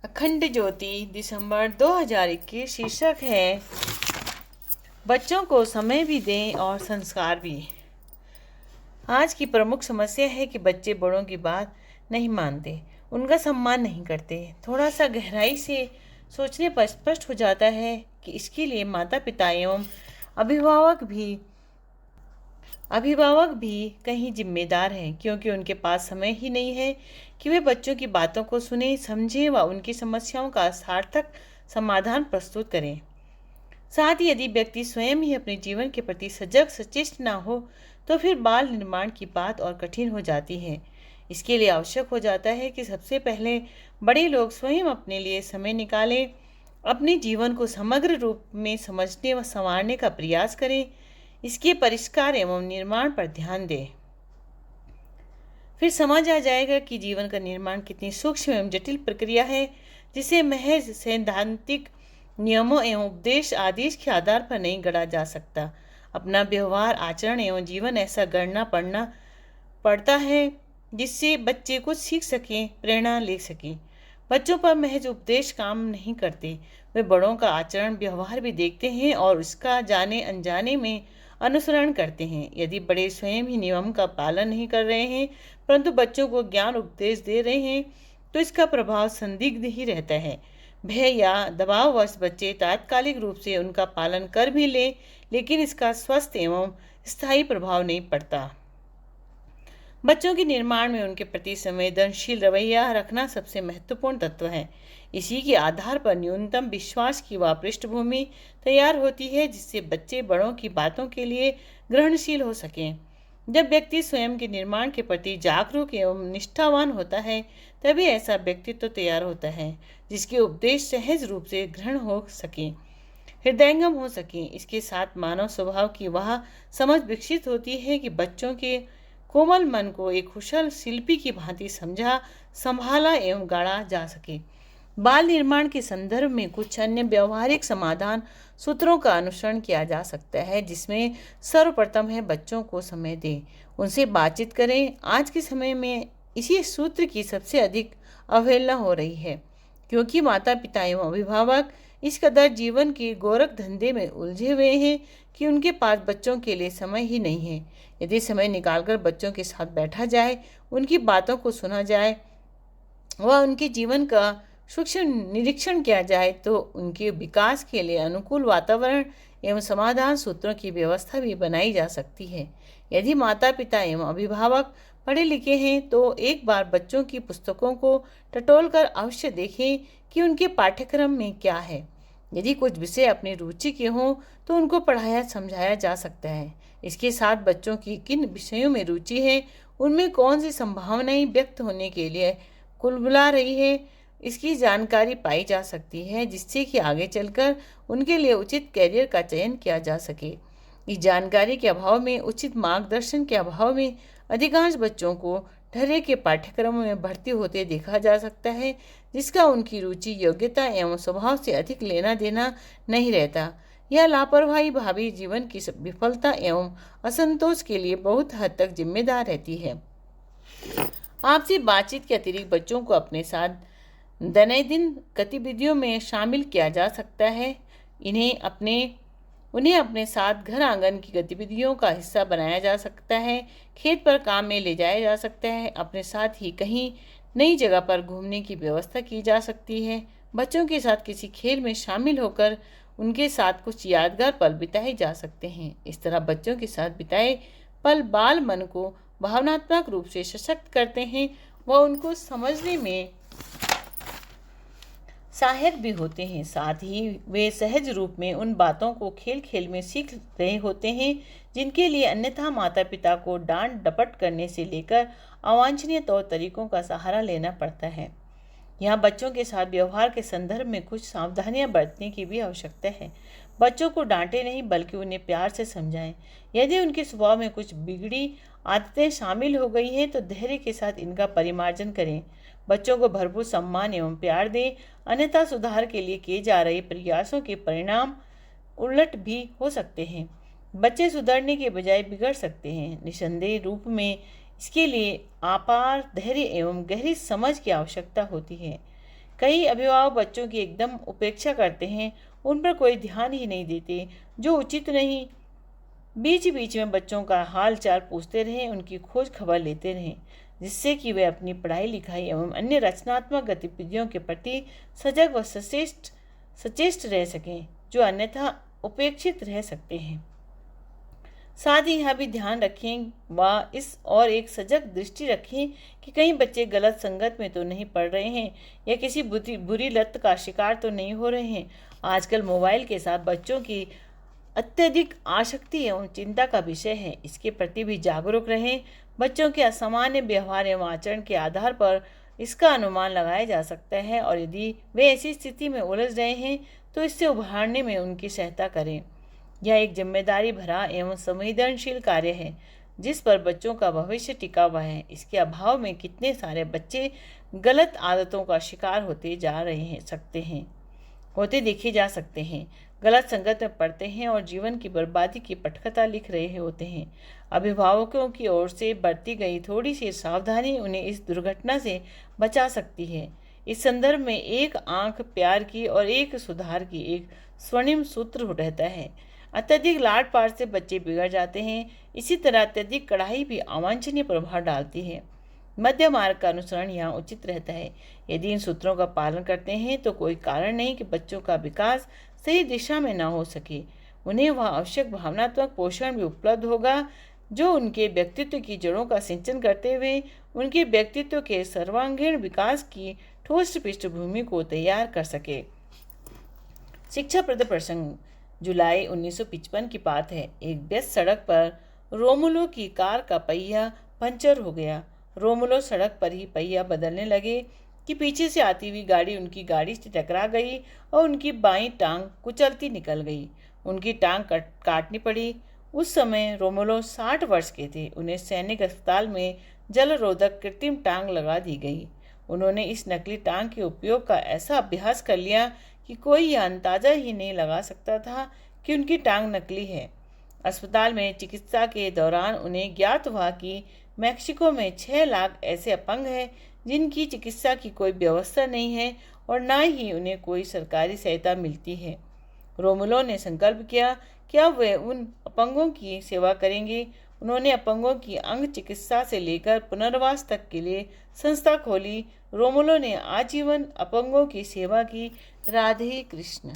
अखंड ज्योति दिसंबर 2021। शीर्षक है बच्चों को समय भी दें और संस्कार भी। आज की प्रमुख समस्या है कि बच्चे बड़ों की बात नहीं मानते, उनका सम्मान नहीं करते। थोड़ा सा गहराई से सोचने पर स्पष्ट हो जाता है कि इसके लिए माता पिता एवं अभिभावक भी कहीं जिम्मेदार हैं, क्योंकि उनके पास समय ही नहीं है कि वे बच्चों की बातों को सुने, समझें व उनकी समस्याओं का सार्थक समाधान प्रस्तुत करें। साथ ही यदि व्यक्ति स्वयं ही अपने जीवन के प्रति सजग सचेत ना हो तो फिर बाल निर्माण की बात और कठिन हो जाती है। इसके लिए आवश्यक हो जाता है कि सबसे पहले बड़े लोग स्वयं अपने लिए समय निकालें, अपने जीवन को समग्र रूप में समझने व संवारने का प्रयास करें, इसके परिष्कार एवं निर्माण पर ध्यान दें। फिर समझ आ जाएगा कि जीवन का निर्माण कितनी सूक्ष्म एवं जटिल प्रक्रिया है, जिसे महज सैद्धांतिक नियमों एवं उपदेश आदेश के आधार पर नहीं गढ़ा जा सकता। अपना व्यवहार, आचरण एवं जीवन ऐसा गढ़ना पड़ता है जिससे बच्चे कुछ सीख सकें, प्रेरणा ले सकें। बच्चों पर महज उपदेश काम नहीं करते, वे बड़ों का आचरण व्यवहार भी देखते हैं और उसका जाने अनजाने में अनुसरण करते हैं। यदि बड़े स्वयं ही नियम का पालन नहीं कर रहे हैं परंतु बच्चों को ज्ञान उपदेश दे रहे हैं तो इसका प्रभाव संदिग्ध ही रहता है। भय या दबाववश बच्चे तात्कालिक रूप से उनका पालन कर भी लें, लेकिन इसका स्वस्थ एवं स्थायी प्रभाव नहीं पड़ता। बच्चों के निर्माण में उनके प्रति संवेदनशील रवैया रखना सबसे महत्वपूर्ण तत्व है। इसी के आधार पर न्यूनतम विश्वास की वह पृष्ठभूमि तैयार होती है जिससे बच्चे बड़ों की बातों के लिए ग्रहणशील हो सकें। जब व्यक्ति स्वयं के निर्माण के प्रति जागरूक एवं निष्ठावान होता है तभी ऐसा व्यक्तित्व तैयार होता है जिसके उपदेश सहज रूप से ग्रहण हो सके, हृदयंगम हो सके। इसके साथ मानव स्वभाव की वह समझ विकसित होती है कि बच्चों के कोमल मन को एक कुशल शिल्पी की भांति समझा, संभाला एवं गाढ़ा जा सके। बाल निर्माण के संदर्भ में कुछ अन्य व्यवहारिक समाधान सूत्रों का अनुसरण किया जा सकता है, जिसमें सर्वप्रथम है बच्चों को समय दें, उनसे बातचीत करें। आज के समय में इसी सूत्र की सबसे अधिक अवहेलना हो रही है, क्योंकि माता पिता एवं अभिभावक इस कदर जीवन के गोरख धंधे में उलझे हुए हैं कि उनके पास बच्चों के लिए समय ही नहीं है। यदि समय निकालकर बच्चों के साथ बैठा जाए, उनकी बातों को सुना जाए व उनके जीवन का सूक्ष्म निरीक्षण किया जाए तो उनके विकास के लिए अनुकूल वातावरण एवं समाधान सूत्रों की व्यवस्था भी बनाई जा सकती है। यदि माता पिता एवं अभिभावक पढ़े लिखे हैं तो एक बार बच्चों की पुस्तकों को टटोलकर अवश्य देखें कि उनके पाठ्यक्रम में क्या है। यदि कुछ विषय अपनी रुचि के हों तो उनको पढ़ाया समझाया जा सकता है। इसके साथ बच्चों की किन विषयों में रुचि है, उनमें कौन सी संभावनाएं व्यक्त होने के लिए कुलबुला रही है, इसकी जानकारी पाई जा सकती है, जिससे कि आगे चलकर उनके लिए उचित कैरियर का चयन किया जा सके। इस जानकारी के अभाव में, उचित मार्गदर्शन के अभाव में अधिकांश बच्चों को ढर्रे के पाठ्यक्रमों में भर्ती होते देखा जा सकता है, जिसका उनकी रुचि, योग्यता एवं स्वभाव से अधिक लेना देना नहीं रहता। यह लापरवाही भावी जीवन की विफलता एवं असंतोष के लिए बहुत हद तक जिम्मेदार रहती है। आपसी बातचीत के अतिरिक्त बच्चों को अपने साथ दैनंदिन गतिविधियों में शामिल किया जा सकता है। उन्हें अपने साथ घर आंगन की गतिविधियों का हिस्सा बनाया जा सकता है, खेत पर काम में ले जाया जा सकता है, अपने साथ ही कहीं नई जगह पर घूमने की व्यवस्था की जा सकती है। बच्चों के साथ किसी खेल में शामिल होकर उनके साथ कुछ यादगार पल बिताए जा सकते हैं। इस तरह बच्चों के साथ बिताए पल बाल मन को भावनात्मक रूप से सशक्त करते हैं व उनको समझने में सहायक भी होते हैं। साथ ही वे सहज रूप में उन बातों को खेल खेल में सीख रहे होते हैं जिनके लिए अन्यथा माता पिता को डांट डपट करने से लेकर अवांछनीय तौर तरीकों का सहारा लेना पड़ता है। यहाँ बच्चों के साथ व्यवहार के संदर्भ में कुछ सावधानियां बरतने की भी आवश्यकता है। बच्चों को डांटे नहीं बल्कि उन्हें प्यार से समझाएं। यदि उनके स्वभाव में कुछ बिगड़ी आदतें शामिल हो गई हैं तो धैर्य के साथ इनका परिमार्जन करें। बच्चों को भरपूर सम्मान एवं प्यार दें, अन्यथा सुधार के लिए किए जा रहे प्रयासों के परिणाम उलट भी हो सकते हैं। बच्चे सुधरने के बजाय बिगड़ सकते हैं। निसंदेह रूप में इसके लिए अपार धैर्य एवं गहरी समझ की आवश्यकता होती है। कई अभिभावक बच्चों की एकदम उपेक्षा करते हैं, उन पर कोई ध्यान ही नहीं देते, जो उचित नहीं। बीच बीच में बच्चों का हाल चाल पूछते रहें, उनकी खोज खबर लेते रहें, जिससे कि वे अपनी पढ़ाई लिखाई एवं अन्य रचनात्मक गतिविधियों के प्रति सजग व सचेष्ट रह सकें, जो अन्यथा उपेक्षित रह सकते हैं। साथ ही यह भी ध्यान रखें व इस और एक सजग दृष्टि रखें कि कहीं बच्चे गलत संगत में तो नहीं पड़ रहे हैं या किसी बुरी लत का शिकार तो नहीं हो रहे हैं। आजकल मोबाइल के साथ बच्चों की अत्यधिक आसक्ति एवं चिंता का विषय है, इसके प्रति भी जागरूक रहें। बच्चों के असामान्य व्यवहार एवं आचरण के आधार पर इसका अनुमान लगाया जा सकता है और यदि वे ऐसी स्थिति में उलझ रहे हैं तो इससे उभारने में उनकी सहायता करें। यह एक जिम्मेदारी भरा एवं संवेदनशील कार्य है जिस पर बच्चों का भविष्य टिका हुआ है। इसके अभाव में कितने सारे बच्चे गलत आदतों का शिकार होते देखे जा सकते हैं, गलत संगत में पड़ते हैं और जीवन की बर्बादी की पटकथा लिख रहे होते हैं। अभिभावकों की ओर से बरती गई थोड़ी सी सावधानी उन्हें इस दुर्घटना से बचा सकती है। इस संदर्भ में एक आंख प्यार की और एक सुधार की एक स्वर्णिम सूत्र रहता है। अत्यधिक लाड प्यार से बच्चे बिगड़ जाते हैं। इसी तरह अत्यधिक कड़ाई भी अवांछनीय प्रभाव डालती है। मध्य मार्ग का अनुसरण यहाँ उचित रहता है। यदि इन सूत्रों का पालन करते हैं तो कोई कारण नहीं कि बच्चों का विकास सही दिशा में न हो सके। उन्हें वह आवश्यक भावनात्मक पोषण भी उपलब्ध होगा जो उनके व्यक्तित्व की जड़ों का सिंचन करते हुए उनके व्यक्तित्व के सर्वांगीण विकास की ठोस पृष्ठभूमि को तैयार कर सके। शिक्षाप्रद प्रसंग। जुलाई 1955 की बात है। एक व्यस्त सड़क पर रोमुलो की कार का पहिया पंचर हो गया। रोमुलो सड़क पर ही पहिया बदलने लगे कि पीछे से आती हुई गाड़ी उनकी गाड़ी से टकरा गई और उनकी बाईं टांग कुचलती निकल गई। उनकी टांग काटनी पड़ी। उस समय रोमुलो 60 वर्ष के थे। उन्हें सैनिक अस्पताल में जलरोधक कृत्रिम टांग लगा दी गई। उन्होंने इस नकली टांग के उपयोग का ऐसा अभ्यास कर लिया कि कोई यह अंदाजा ही नहीं लगा सकता था कि उनकी टांग नकली है। अस्पताल में चिकित्सा के दौरान उन्हें ज्ञात हुआ कि मैक्सिको में 6 लाख ऐसे अपंग हैं जिनकी चिकित्सा की कोई व्यवस्था नहीं है और न ही उन्हें कोई सरकारी सहायता मिलती है। रोमुलो ने संकल्प किया कि अब वे उन अपंगों की सेवा करेंगे। उन्होंने अपंगों की अंग चिकित्सा से लेकर पुनर्वास तक के लिए संस्था खोली। रोमुलो ने आजीवन अपंगों की सेवा की। राधे कृष्ण।